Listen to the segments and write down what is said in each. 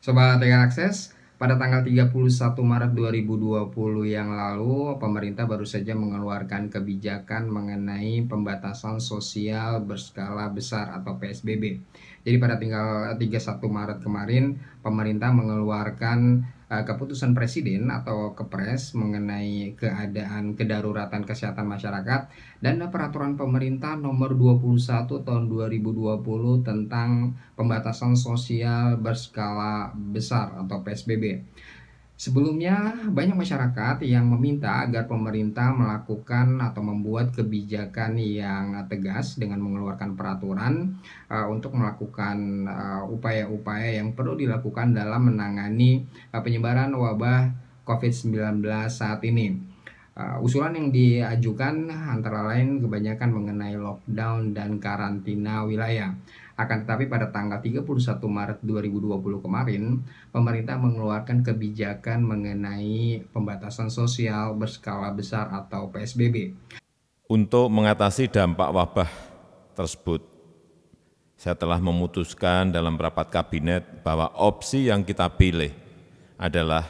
Sobat Real Akses, pada tanggal 31 Maret 2020 yang lalu, pemerintah baru saja mengeluarkan kebijakan mengenai pembatasan sosial berskala besar atau PSBB. Jadi pada tanggal 31 Maret kemarin, pemerintah mengeluarkan keputusan presiden atau kepres mengenai keadaan kedaruratan kesehatan masyarakat dan peraturan pemerintah nomor 21 tahun 2020 tentang pembatasan sosial berskala besar atau PSBB. Sebelumnya, banyak masyarakat yang meminta agar pemerintah melakukan atau membuat kebijakan yang tegas dengan mengeluarkan peraturan untuk melakukan upaya-upaya yang perlu dilakukan dalam menangani penyebaran wabah COVID-19 saat ini. Usulan yang diajukan antara lain kebanyakan mengenai lockdown dan karantina wilayah. Akan tetapi pada tanggal 31 Maret 2020 kemarin, pemerintah mengeluarkan kebijakan mengenai pembatasan sosial berskala besar atau PSBB. Untuk mengatasi dampak wabah tersebut, saya telah memutuskan dalam rapat kabinet bahwa opsi yang kita pilih adalah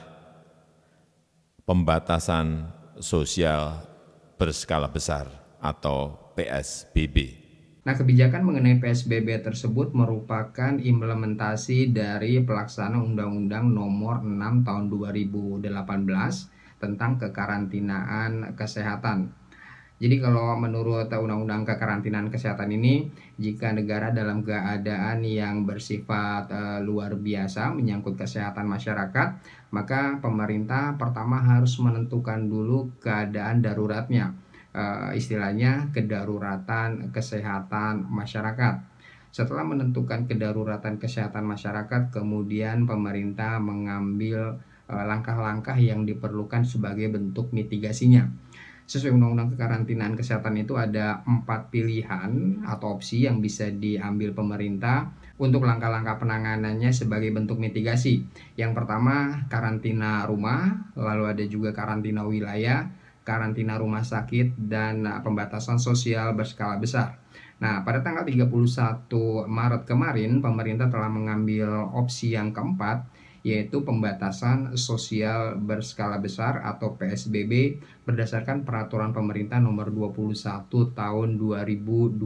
pembatasan sosial berskala besar atau PSBB. Nah, kebijakan mengenai PSBB tersebut merupakan implementasi dari pelaksana Undang-Undang Nomor 6 Tahun 2018 tentang kekarantinaan kesehatan. Jadi kalau menurut Undang-Undang Kekarantinaan Kesehatan ini, jika negara dalam keadaan yang bersifat luar biasa menyangkut kesehatan masyarakat, maka pemerintah pertama harus menentukan dulu keadaan daruratnya. Istilahnya kedaruratan kesehatan masyarakat. Setelah menentukan kedaruratan kesehatan masyarakat, kemudian pemerintah mengambil langkah-langkah yang diperlukan sebagai bentuk mitigasinya. Sesuai Undang-Undang Kekarantinaan Kesehatan itu ada 4 pilihan atau opsi yang bisa diambil pemerintah untuk langkah-langkah penanganannya sebagai bentuk mitigasi. Yang pertama, karantina rumah, lalu ada juga karantina wilayah, karantina rumah sakit, dan pembatasan sosial berskala besar. Nah, pada tanggal 31 Maret kemarin, pemerintah telah mengambil opsi yang keempat, yaitu pembatasan sosial berskala besar atau PSBB berdasarkan peraturan pemerintah nomor 21 tahun 2020.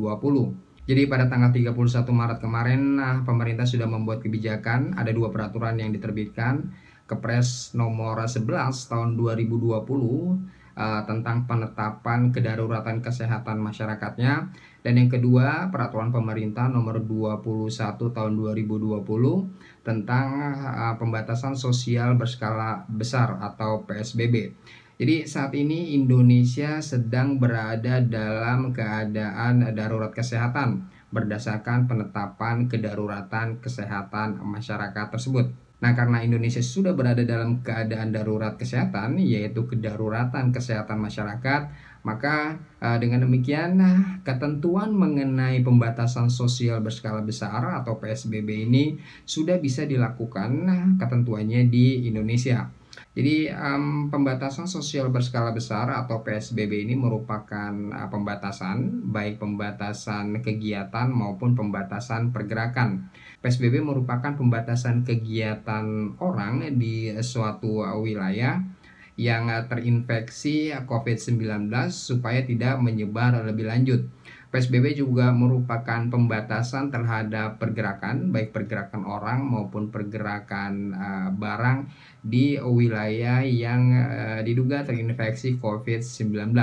Jadi pada tanggal 31 Maret kemarin, pemerintah sudah membuat kebijakan, ada 2 peraturan yang diterbitkan, Kepres nomor 11 tahun 2020 tentang penetapan kedaruratan kesehatan masyarakatnya, dan yang kedua peraturan pemerintah nomor 21 tahun 2020 tentang pembatasan sosial berskala besar atau PSBB. Jadi saat ini Indonesia sedang berada dalam keadaan darurat kesehatan berdasarkan penetapan kedaruratan kesehatan masyarakat tersebut. Nah, karena Indonesia sudah berada dalam keadaan darurat kesehatan, yaitu kedaruratan kesehatan masyarakat, maka dengan demikian ketentuan mengenai pembatasan sosial berskala besar atau PSBB ini sudah bisa dilakukan ketentuannya di Indonesia. Jadi pembatasan sosial berskala besar atau PSBB ini merupakan pembatasan, baik pembatasan kegiatan maupun pembatasan pergerakan. PSBB merupakan pembatasan kegiatan orang di suatu wilayah yang terinfeksi COVID-19 supaya tidak menyebar lebih lanjut. PSBB juga merupakan pembatasan terhadap pergerakan, baik pergerakan orang maupun pergerakan barang di wilayah yang diduga terinfeksi COVID-19.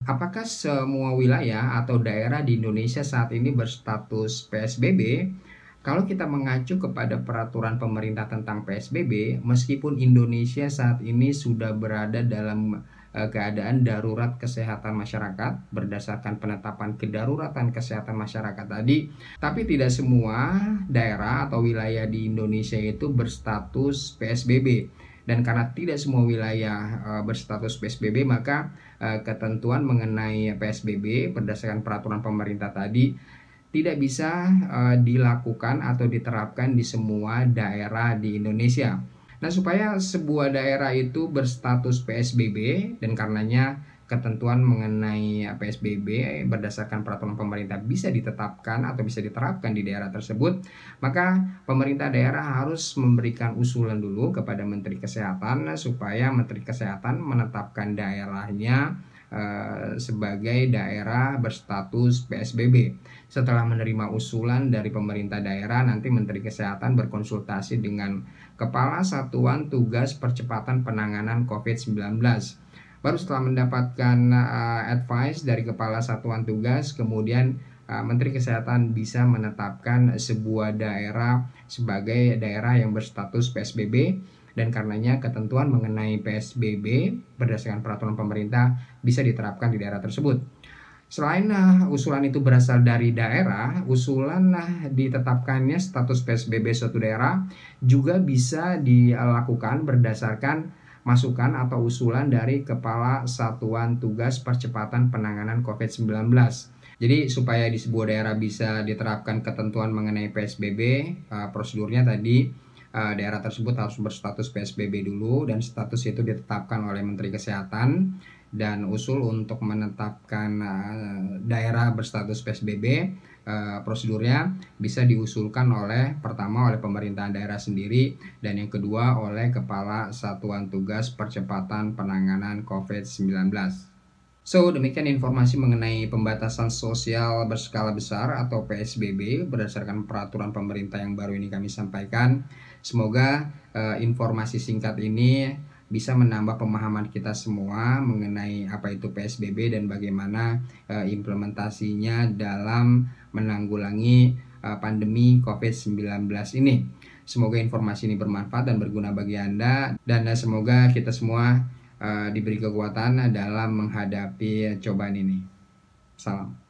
Apakah semua wilayah atau daerah di Indonesia saat ini berstatus PSBB? Kalau kita mengacu kepada peraturan pemerintah tentang PSBB, meskipun Indonesia saat ini sudah berada dalam keadaan darurat kesehatan masyarakat berdasarkan penetapan kedaruratan kesehatan masyarakat tadi, tapi tidak semua daerah atau wilayah di Indonesia itu berstatus PSBB. Dan karena tidak semua wilayah berstatus PSBB, maka ketentuan mengenai PSBB berdasarkan peraturan pemerintah tadi tidak bisa dilakukan atau diterapkan di semua daerah di Indonesia. Nah, supaya sebuah daerah itu berstatus PSBB dan karenanya ketentuan mengenai PSBB berdasarkan peraturan pemerintah bisa ditetapkan atau bisa diterapkan di daerah tersebut, maka pemerintah daerah harus memberikan usulan dulu kepada Menteri Kesehatan supaya Menteri Kesehatan menetapkan daerahnya sebagai daerah berstatus PSBB. Setelah menerima usulan dari pemerintah daerah, nanti Menteri Kesehatan berkonsultasi dengan Kepala Satuan Tugas Percepatan Penanganan COVID-19. Baru setelah mendapatkan advice dari Kepala Satuan Tugas, kemudian Menteri Kesehatan bisa menetapkan sebuah daerah sebagai daerah yang berstatus PSBB, dan karenanya ketentuan mengenai PSBB berdasarkan peraturan pemerintah bisa diterapkan di daerah tersebut. Selain usulan itu berasal dari daerah, usulan ditetapkannya status PSBB suatu daerah juga bisa dilakukan berdasarkan masukan atau usulan dari Kepala Satuan Tugas Percepatan Penanganan COVID-19. Jadi supaya di sebuah daerah bisa diterapkan ketentuan mengenai PSBB, prosedurnya tadi daerah tersebut harus berstatus PSBB dulu, dan status itu ditetapkan oleh Menteri Kesehatan. Dan usul untuk menetapkan daerah berstatus PSBB, prosedurnya bisa diusulkan pertama oleh pemerintahan daerah sendiri, dan yang kedua oleh Kepala Satuan Tugas Percepatan Penanganan COVID-19. So, demikian informasi mengenai pembatasan sosial berskala besar atau PSBB berdasarkan peraturan pemerintah yang baru ini kami sampaikan. Semoga informasi singkat ini bisa menambah pemahaman kita semua mengenai apa itu PSBB dan bagaimana implementasinya dalam menanggulangi pandemi COVID-19 ini. Semoga informasi ini bermanfaat dan berguna bagi Anda, dan semoga kita semua diberi kekuatan dalam menghadapi cobaan ini. Salam.